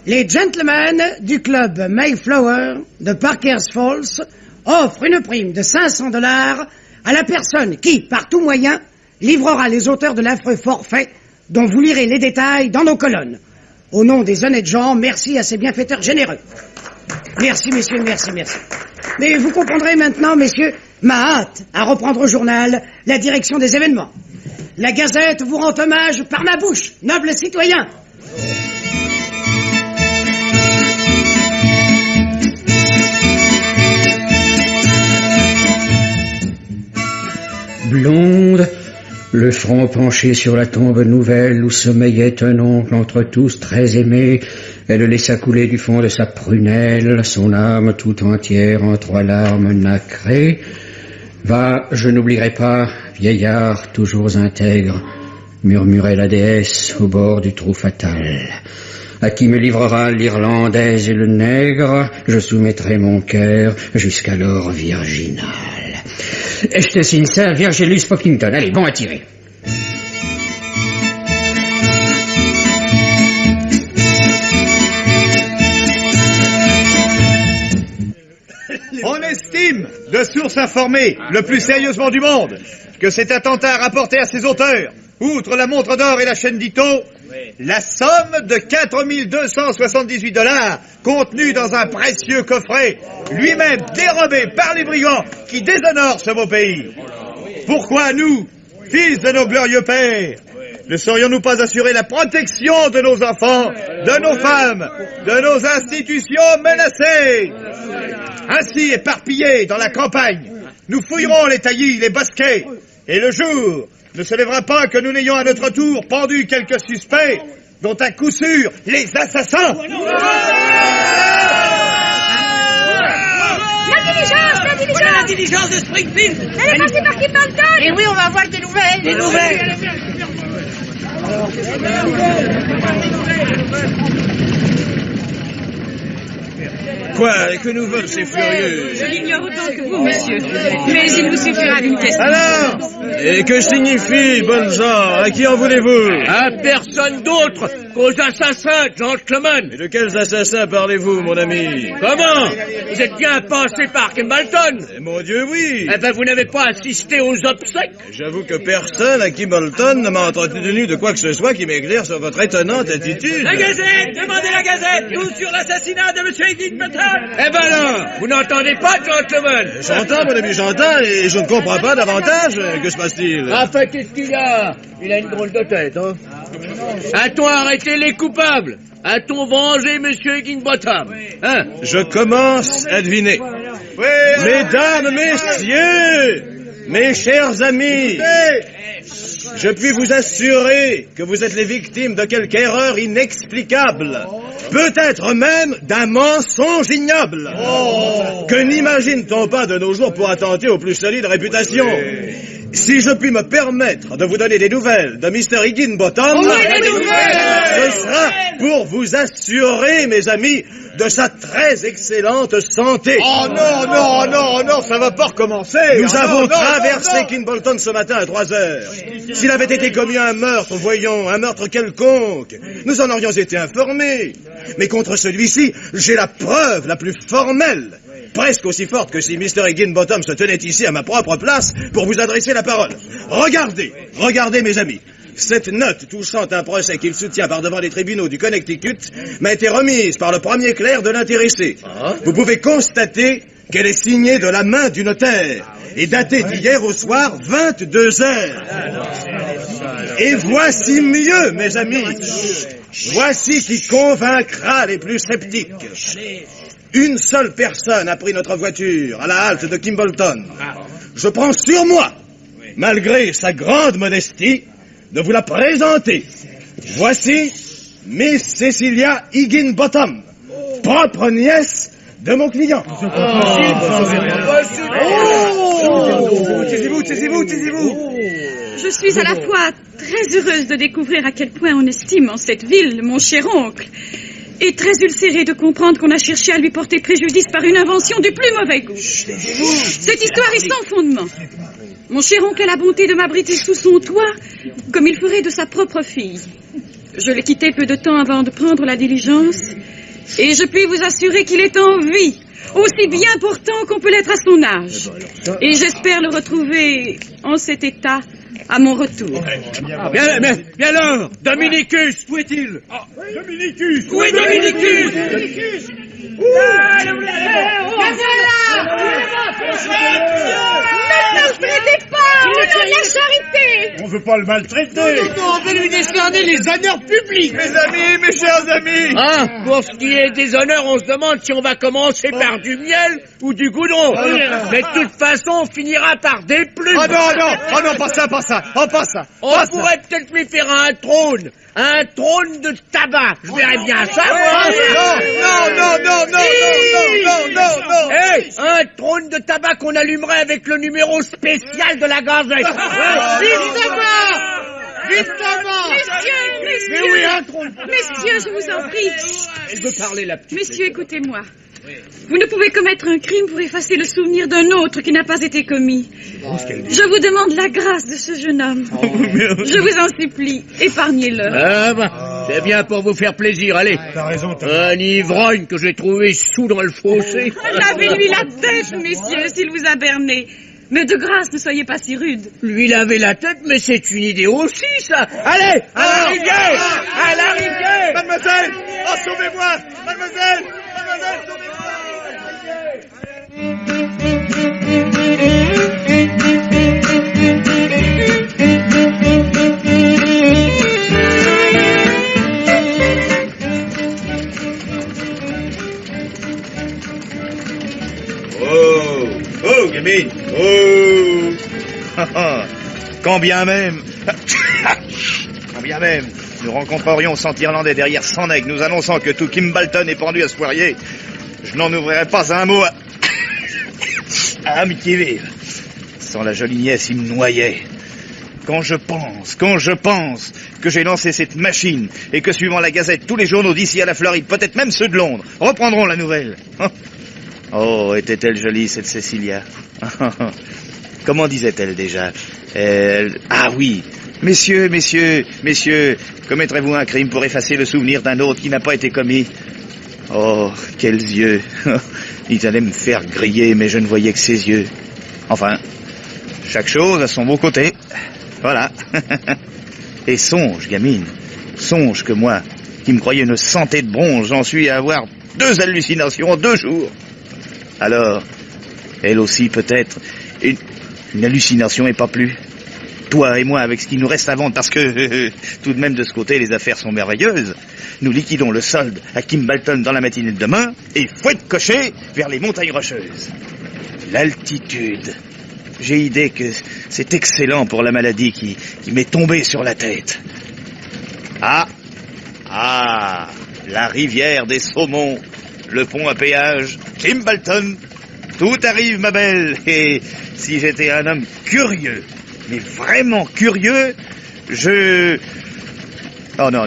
Les gentlemen du club Mayflower de Parker's Falls offrent une prime de $500 à la personne qui, par tout moyen, livrera les auteurs de l'affreux forfait dont vous lirez les détails dans nos colonnes. Au nom des honnêtes gens, merci à ces bienfaiteurs généreux. Merci, messieurs, merci. Mais vous comprendrez maintenant, messieurs, ma hâte à reprendre au journal la direction des événements. La Gazette vous rend hommage par ma bouche, nobles citoyens. Blonde, le front penché sur la tombe nouvelle où sommeillait un oncle entre tous très aimé, elle laissa couler du fond de sa prunelle son âme tout entière en 3 larmes nacrées. Va, je n'oublierai pas, vieillard toujours intègre, murmurait la déesse au bord du trou fatal. À qui me livrera l'Irlandaise et le nègre, je soumettrai mon cœur jusqu'alors virginal. Et je te signe ça, Virgilus Pockington. Allez, bon à tirer. On estime, de sources informées, le plus sérieusement du monde, que cet attentat a rapporté à ses auteurs, outre la montre d'or et la chaîne Dicto, la somme de $4 278 contenue dans un précieux coffret, lui-même dérobé par les brigands qui déshonorent ce beau pays. Pourquoi nous, fils de nos glorieux pères, ne saurions-nous pas assurer la protection de nos enfants, de nos femmes, de nos institutions menacées? Ainsi éparpillés dans la campagne, nous fouillerons les taillis, les bosquets, et le jour ne se lèvera pas que nous n'ayons à notre tour pendu quelques suspects, dont à coup sûr les assassins. La diligence de Springfield. Elle est partie par Kimbolton. Et oui, on va avoir des nouvelles. Des nouvelles. Quoi? Que nous veulent ces furieux? Je l'ignore autant que vous, monsieur. Mais il vous suffira d'une question. Alors? Et que signifie, bonnes gens? À qui en voulez-vous? À personne d'autre qu'aux assassins, gentlemen. Et de quels assassins parlez-vous, mon ami? Comment? Vous êtes bien passé par Kimbolton? Mon Dieu, oui. Eh ben, vous n'avez pas assisté aux obsèques? J'avoue que personne à Kimbolton ne m'a entretenu de quoi que ce soit qui m'éclaire sur votre étonnante attitude. La Gazette! Demandez la Gazette! Tout sur l'assassinat de M. Higginbotham! Eh ben non, vous n'entendez pas, gentlemen? J'entends, mon ami, j'entends, et je ne comprends pas davantage. Que se passe-t-il? Enfin, qu'est-ce qu'il y a? Il a une drôle de tête, hein? A-t-on arrêté les coupables? A-t-on vengé Monsieur Higginbotham? Hein? Je commence à deviner. Mesdames, messieurs, mes chers amis, je puis vous assurer que vous êtes les victimes de quelque erreur inexplicable, peut-être même d'un mensonge ignoble. Que n'imagine-t-on pas de nos jours pour attenter aux plus solides réputations? Si je puis me permettre de vous donner des nouvelles de Mr. Higginbotham, ce sera pour vous assurer, mes amis, de sa très excellente santé. Oh non, ça va pas recommencer. Nous avons traversé Kimbolton ce matin à 3 heures. S'il avait été commis un meurtre, voyons, un meurtre quelconque, nous en aurions été informés. Mais contre celui-ci, j'ai la preuve la plus formelle, presque aussi forte que si Mr. Higginbotham se tenait ici à ma propre place pour vous adresser la parole. Regardez mes amis. Cette note touchant un procès qu'il soutient par devant les tribunaux du Connecticut m'a été remise par le premier clerc de l'intéressé. Vous pouvez constater qu'elle est signée de la main du notaire et datée d'hier au soir 22 heures. Et voici mieux, mes amis. Voici qui convaincra les plus sceptiques. Une seule personne a pris notre voiture à la halte de Kimbolton. Je prends sur moi, malgré sa grande modestie, de vous la présenter. Voici Miss Cecilia Higginbotham, propre nièce de mon client. Taisez-vous. Je suis à la fois très heureuse de découvrir à quel point on estime en cette ville mon cher oncle, est très ulcéré de comprendre qu'on a cherché à lui porter préjudice par une invention du plus mauvais goût. Cette histoire est sans fondement. Mon cher oncle a la bonté de m'abriter sous son toit comme il ferait de sa propre fille. Je l'ai quitté peu de temps avant de prendre la diligence et je puis vous assurer qu'il est en vie, aussi bien pourtant qu'on peut l'être à son âge. Et j'espère le retrouver en cet état à mon retour. Bien alors, Dominicus, où est-il? Dominicus! Où est Dominicus? Ne le traitez pas! Au nom de la charité! On veut pas le maltraiter. On veut lui décerner les honneurs publics. Mes amis, mes chers amis! Hein? Pour ce qui est des honneurs, on se demande si on va commencer par du miel ou du goudron. Mais de toute façon, on finira par des plumes. Oh non, pas ça, pas ça! On pourrait peut-être lui faire un trône de tabac. Je verrais bien ça. Non! Hey, un trône de tabac qu'on allumerait avec le numéro spécial de la Gazette. Vive tabac! Messieurs, je vous en prie. Elle veut parler, la petite. Messieurs, écoutez-moi. Vous ne pouvez commettre un crime pour effacer le souvenir d'un autre qui n'a pas été commis. Je vous demande la grâce de ce jeune homme. Je vous en supplie, épargnez-le. Ah bah, c'est bien pour vous faire plaisir, allez. T'as raison, Un ivrogne que j'ai trouvé sous dans le fossé. Lavez-lui la tête, messieurs, s'il vous a berné. Mais de grâce, ne soyez pas si rude. Lui laver la tête, mais c'est une idée aussi, ça. Allez, à la rivière! À la rivière! Mademoiselle! Oh, sauvez-moi! Mademoiselle, sauvez-moi! Oh, gamine! Oh! Quand bien même, nous rencontrerions 100 Irlandais derrière 100 nègres nous annonçant que tout Kimbalton est pendu à ce poirier, je n'en ouvrirai pas un mot à amitié vive. Sans la jolie nièce, il me noyait. Quand je pense que j'ai lancé cette machine et que suivant la Gazette, tous les journaux d'ici à la Floride, peut-être même ceux de Londres, reprendront la nouvelle. Oh, était-elle jolie, cette Cécilia. Comment disait-elle déjà? Ah oui. Messieurs, commettrez-vous un crime pour effacer le souvenir d'un autre qui n'a pas été commis? Oh, quels yeux. Ils allaient me faire griller, mais je ne voyais que ses yeux. Enfin, chaque chose a son beau côté. Voilà. Et songe, gamine, songe que moi, qui me croyais une santé de bronze, j'en suis à avoir 2 hallucinations en 2 jours. Alors, elle aussi peut-être, une hallucination et pas plus. Toi et moi, avec ce qui nous reste à vendre, parce que tout de même de ce côté, les affaires sont merveilleuses. Nous liquidons le solde à Kimbalton dans la matinée de demain et fouette cocher vers les montagnes rocheuses. L'altitude. J'ai idée que c'est excellent pour la maladie qui m'est tombée sur la tête. Ah, la rivière des saumons, le pont à péage, Kimbalton. Tout arrive, ma belle. Et si j'étais un homme curieux, mais vraiment curieux, Oh non,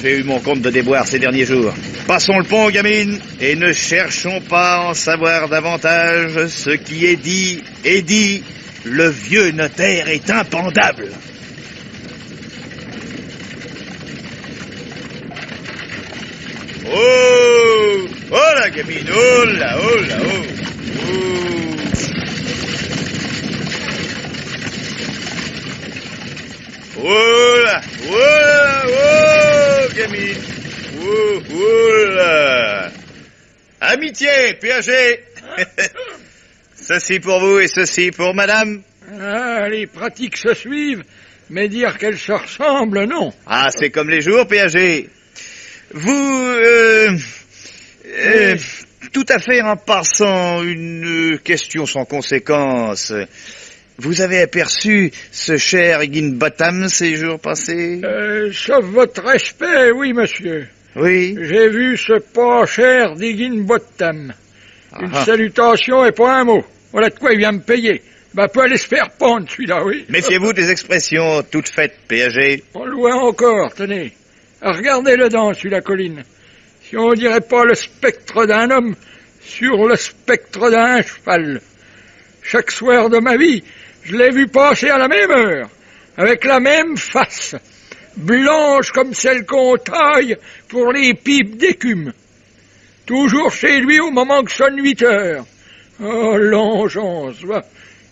j'ai eu mon compte de déboire ces derniers jours. Passons le pont, gamine, et ne cherchons pas à en savoir davantage. Ce qui est dit, le vieux notaire est impendable. Oh la gamine, oh là. Oh, gamine. Oh là. Amitié, Piaget. Ceci pour vous et ceci pour madame. Ah, les pratiques se suivent, mais dire qu'elles se ressemblent, non. Ah, c'est comme les jours, Piaget. Vous, tout à fait en passant, une question sans conséquence. Vous avez aperçu ce cher Higginbotham ces jours passés? Sauf votre respect, oui, monsieur. Oui. J'ai vu ce pas cher d'Higginbotham. Une salutation et pas un mot. Voilà de quoi il vient me payer. Bah, peut aller se faire pendre, celui-là, oui. Méfiez-vous des expressions toutes faites, Piaget. Pas loin encore, tenez. Regardez-le dans, sur la colline. Si on dirait pas le spectre d'un homme sur le spectre d'un cheval. Chaque soir de ma vie, je l'ai vu passer à la même heure, avec la même face, blanche comme celle qu'on taille pour les pipes d'écume. Toujours chez lui au moment que sonne 8 heures. Oh, l'engeance, va.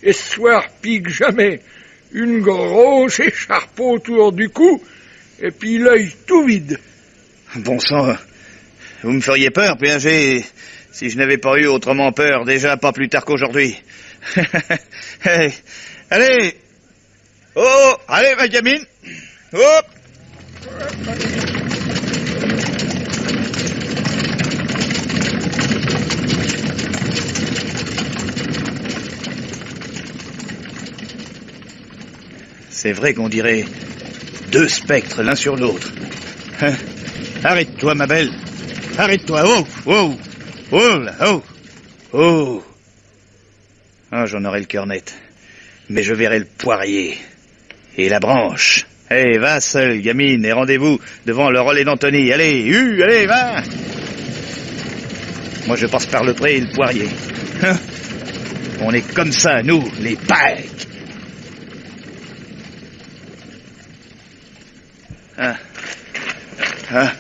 Et ce soir, pis que jamais, une grosse écharpe autour du cou, et puis l'œil tout vide. Bon sang, vous me feriez peur, PAG, si je n'avais pas eu autrement peur, déjà pas plus tard qu'aujourd'hui. Hey, allez. Oh, allez, ma gamine. Hop. C'est vrai qu'on dirait 2 spectres l'un sur l'autre. Hein? Arrête-toi, ma belle. Arrête-toi. Oh, oh, oh, là, oh, oh. Ah, j'en aurai le cœur net. Mais je verrai le poirier et la branche. Allez, va seule, gamine, et rendez-vous devant le relais d'Antony. Allez, allez, va. Moi, je passe par le pré et le poirier. Hein? On est comme ça, nous, les Pâques. Ah. Ah.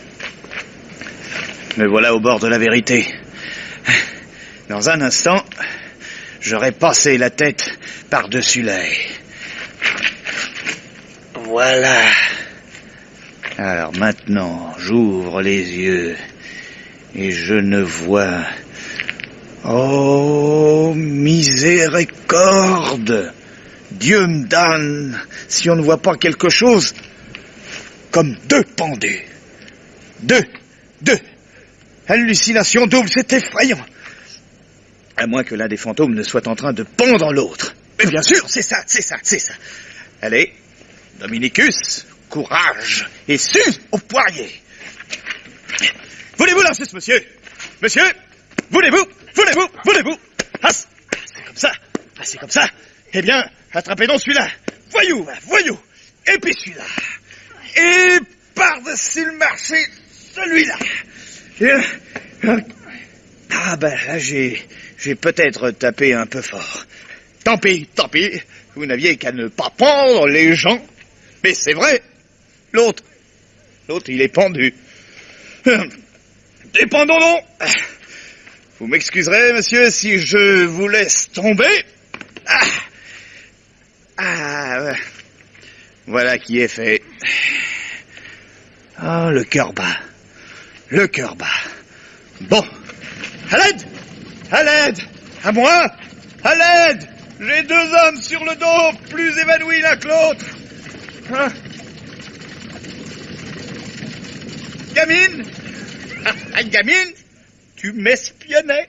Me voilà au bord de la vérité. Dans un instant, j'aurai passé la tête par-dessus l'œil. Voilà. Alors maintenant, j'ouvre les yeux et je ne vois... Oh, miséricorde! Dieu me donne si on ne voit pas quelque chose comme 2 pendus. 2. Hallucination double, c'est effrayant. À moins que l'un des fantômes ne soit en train de pendre l'autre. Mais bien sûr, c'est ça. Allez, Dominicus, courage, et suce au poirier. Voulez-vous lancer ce monsieur? Monsieur, voulez-vous? Ah, c'est comme ça. Eh bien, attrapez donc celui-là. Voyou. Et puis celui-là. Et par-dessus le marché, celui-là. Ah ben là, j'ai peut-être tapé un peu fort. Tant pis. Vous n'aviez qu'à ne pas pendre les gens. Mais c'est vrai. L'autre, il est pendu. Dépendons. Vous m'excuserez, monsieur, si je vous laisse tomber. Voilà qui est fait. Ah, le cœur bas. Bon. À l'aide. À moi. À l'aide. J'ai 2 hommes sur le dos, plus évanouis l'un que l'autre. Hein? Gamine. Gamine, tu m'espionnais.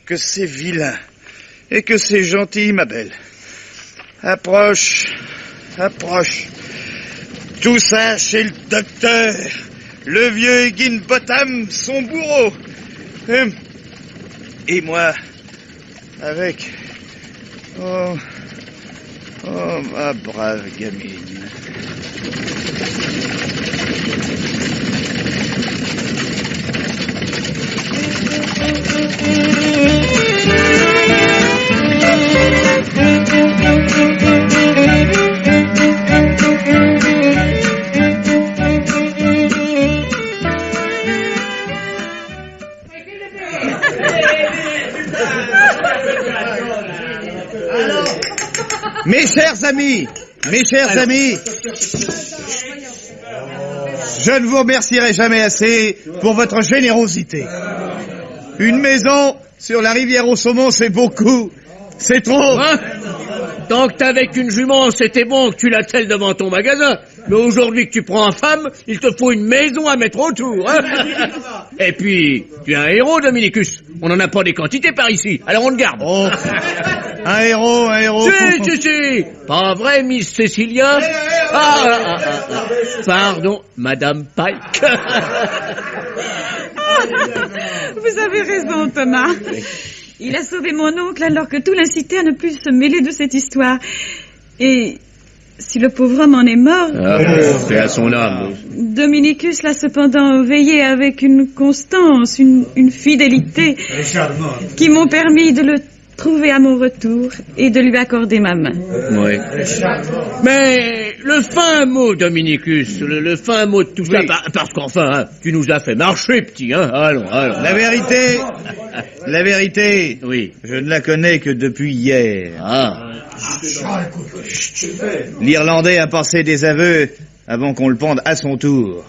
Que c'est vilain. Et que c'est gentil, ma belle. Approche. Tout ça chez le docteur. Le vieux Higginbotham, son bourreau. Et moi, avec... Oh, ma brave gamine. Mes chers amis, je ne vous remercierai jamais assez pour votre générosité. Une maison sur la rivière au saumon, c'est beaucoup, c'est trop. Hein? Tant que t'avais qu'une jument, c'était bon que tu l'attelles devant ton magasin. Mais aujourd'hui que tu prends en femme, il te faut une maison à mettre autour. Hein? Et puis, tu es un héros, Dominicus. On n'en a pas des quantités par ici, alors on le garde. Oh. Un héros. Si. Pas vrai, Miss Cecilia? Pardon, Madame Pike. Vous avez raison, Thomas. Il a sauvé mon oncle alors que tout l'incitait à ne plus se mêler de cette histoire. Et Si le pauvre homme en est mort, c'est à son âme. Dominicus l'a cependant veillé avec une constance, une fidélité qui m'ont permis de le trouver à mon retour et de lui accorder ma main. Oui. Mais le fin mot, Dominicus, le fin mot de tout ça, parce qu'enfin, hein, tu nous as fait marcher, petit, hein. Allons. La vérité, oui. Je ne la connais que depuis hier. Ah. L'Irlandais a passé des aveux avant qu'on le pende à son tour.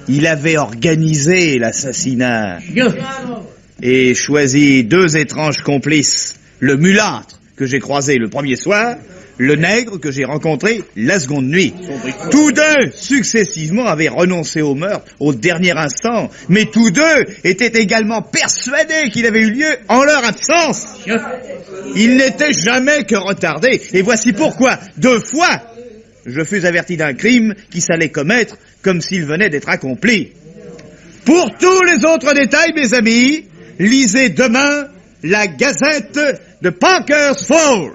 Il avait organisé l'assassinat et choisi 2 étranges complices. Le mulâtre que j'ai croisé le premier soir, le nègre que j'ai rencontré la seconde nuit. Tous 2, successivement, avaient renoncé au meurtre au dernier instant, mais tous 2 étaient également persuadés qu'il avait eu lieu en leur absence. Ils n'étaient jamais que retardés, et voici pourquoi, 2 fois, je fus averti d'un crime qui s'allait commettre comme s'il venait d'être accompli. Pour tous les autres détails, mes amis, lisez demain la Gazette de Parker's Falls.